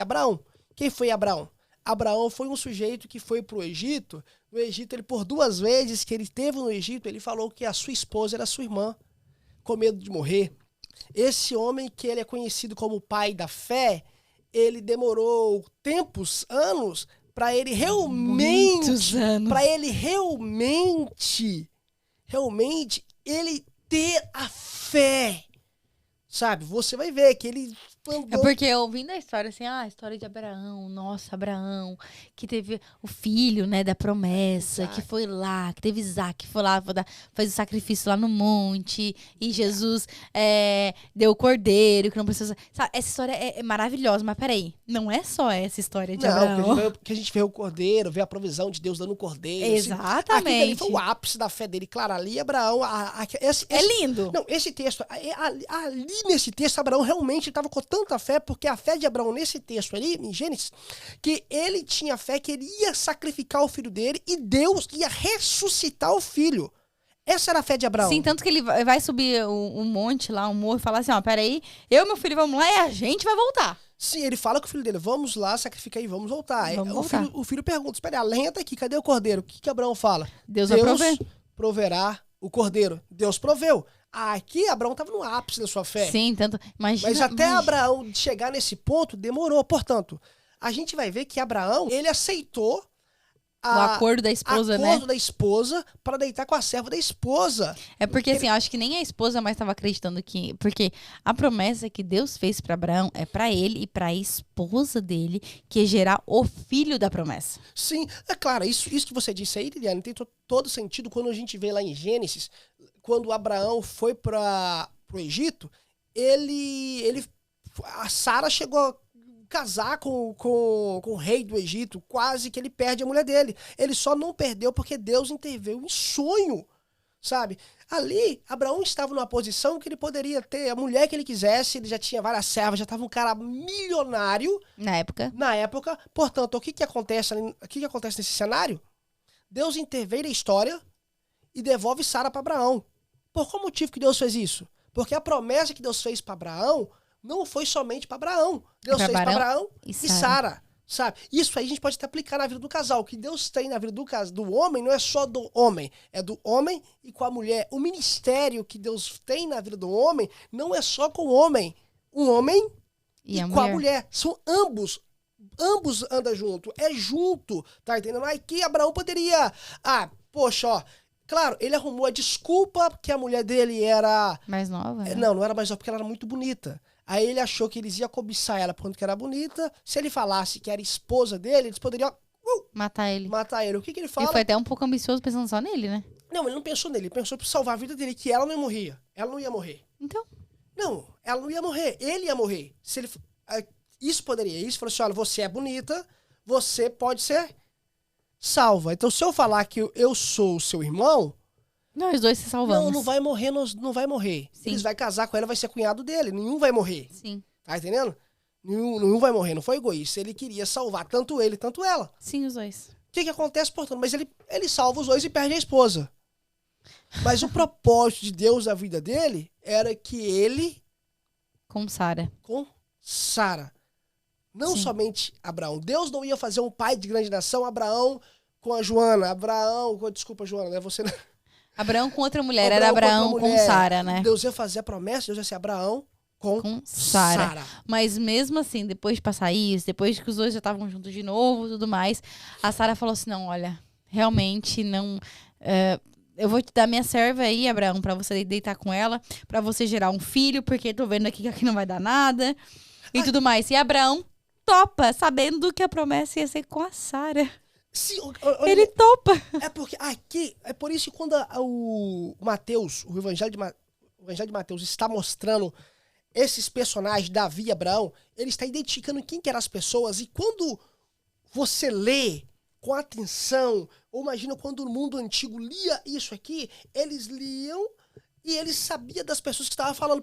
Abraão. Quem foi Abraão? Abraão foi um sujeito que foi pro Egito. No Egito, ele por 2 vezes que ele esteve no Egito, ele falou que a sua esposa era sua irmã, com medo de morrer. Esse homem que ele é conhecido como o pai da fé, ele demorou tempos, anos, para ele Muitos anos. realmente, ele ter a fé. Sabe? Você vai ver que ele andou... É porque ouvindo a história, assim, a história de Abraão, nossa, Abraão, que teve o filho, né, da promessa, Isaac. que foi lá, que teve Isaac, que foi lá, fez o sacrifício lá no monte, e Jesus deu o cordeiro, que não precisa... Sabe, essa história é maravilhosa, mas peraí, não é só essa história de Abraão. Não, que a gente vê o cordeiro, vê a provisão de Deus dando o cordeiro. Exatamente. Aquilo ali foi o ápice da fé dele. Claro, ali Abraão... lindo. Não, esse texto, ali nesse texto, Abraão realmente estava com tanta fé, porque a fé de Abraão nesse texto ali, em Gênesis, que ele tinha fé que ele ia sacrificar o filho dele e Deus ia ressuscitar o filho. Essa era a fé de Abraão. Sim, tanto que ele vai subir um monte lá, um morro, e falar assim, ó, peraí, eu e meu filho vamos lá e a gente vai voltar. Sim, ele fala com o filho dele, vamos lá, sacrifica aí, vamos voltar. Vamos voltar. O filho pergunta, espera aí, a lenha tá aqui, cadê o cordeiro? O que Abraão fala? Deus vai prover. Proverá o cordeiro. Deus proveu. Aqui, Abraão estava no ápice da sua fé. Sim, tanto... Imagina, Mas até Abraão chegar nesse ponto, demorou. Portanto, a gente vai ver que Abraão, ele aceitou o acordo da esposa, né? da esposa para deitar com a serva da esposa. É porque, assim, eu acho que nem a esposa mais estava acreditando que... Porque a promessa que Deus fez para Abraão é para ele e para a esposa dele, que é gerar o filho da promessa. Sim, é claro, isso que você disse aí, Liliane, tem todo sentido quando a gente vê lá em Gênesis, quando Abraão foi para o Egito, a Sara chegou a casar com o rei do Egito, quase que ele perde a mulher dele. Ele só não perdeu porque Deus interveio em sonho, sabe? Ali, Abraão estava numa posição que ele poderia ter a mulher que ele quisesse, ele já tinha várias servas, já estava um cara milionário. Na época. Portanto, o que acontece nesse cenário? Deus intervém na história e devolve Sara para Abraão. Por qual motivo que Deus fez isso? Porque a promessa que Deus fez para Abraão não foi somente para Abraão. Deus fez para Abraão e Sara, sabe? Isso aí a gente pode até aplicar na vida do casal. O que Deus tem na vida do homem não é só do homem, é do homem e com a mulher. O ministério que Deus tem na vida do homem não é só com o homem. Um homem e com a mulher. São ambos andam junto. É junto, tá entendendo? Aí que Abraão poderia... poxa, ó... Claro, ele arrumou a desculpa que a mulher dele era... Mais nova? Né? Não era mais nova, porque ela era muito bonita. Aí ele achou que eles iam cobiçar ela por conta que era bonita. Se ele falasse que era esposa dele, eles poderiam... matar ele. O que ele fala? Ele foi até um pouco ambicioso pensando só nele, né? Não, ele não pensou nele. Ele pensou pra salvar a vida dele, que ela não morria. Ela não ia morrer. Então? Não, ela não ia morrer. Ele ia morrer. Isso poderia. Isso falou assim, olha, você é bonita, você pode ser... salva. Então, se eu falar que eu sou o seu irmão... Nós dois se salvamos. Não vai morrer, não vai morrer. Sim. Eles vai casar com ela, vai ser cunhado dele. Nenhum vai morrer. Sim. Tá entendendo? Nenhum vai morrer. Não foi egoísta. Ele queria salvar tanto ele, tanto ela. Sim, os dois. O que acontece, portanto? Mas ele salva os dois e perde a esposa. Mas o propósito de Deus na vida dele era que ele... Com Sara. Não Sim. somente Abraão. Deus não ia fazer um pai de grande nação, Abraão com a Joana. Desculpa, Joana, não é você não. Abraão com outra mulher, era Abraão com Sara, né? Deus ia fazer a promessa, Deus ia ser Abraão com Sara. Mas mesmo assim, depois de passar isso, depois que os dois já estavam juntos de novo e tudo mais, a Sara falou assim, não, olha, realmente não... eu vou te dar minha serva aí, Abraão, pra você deitar com ela, pra você gerar um filho, porque tô vendo aqui que aqui não vai dar nada e tudo mais. E Abraão topa, sabendo que a promessa ia ser com a Sara. Sim, ele topa. É porque aqui, é por isso que quando o Mateus, o Evangelho de Mateus está mostrando esses personagens, Davi e Abraão, ele está identificando quem que eram as pessoas. E quando você lê com atenção, ou imagina quando o mundo antigo lia isso aqui, eles liam e eles sabiam das pessoas que estavam falando.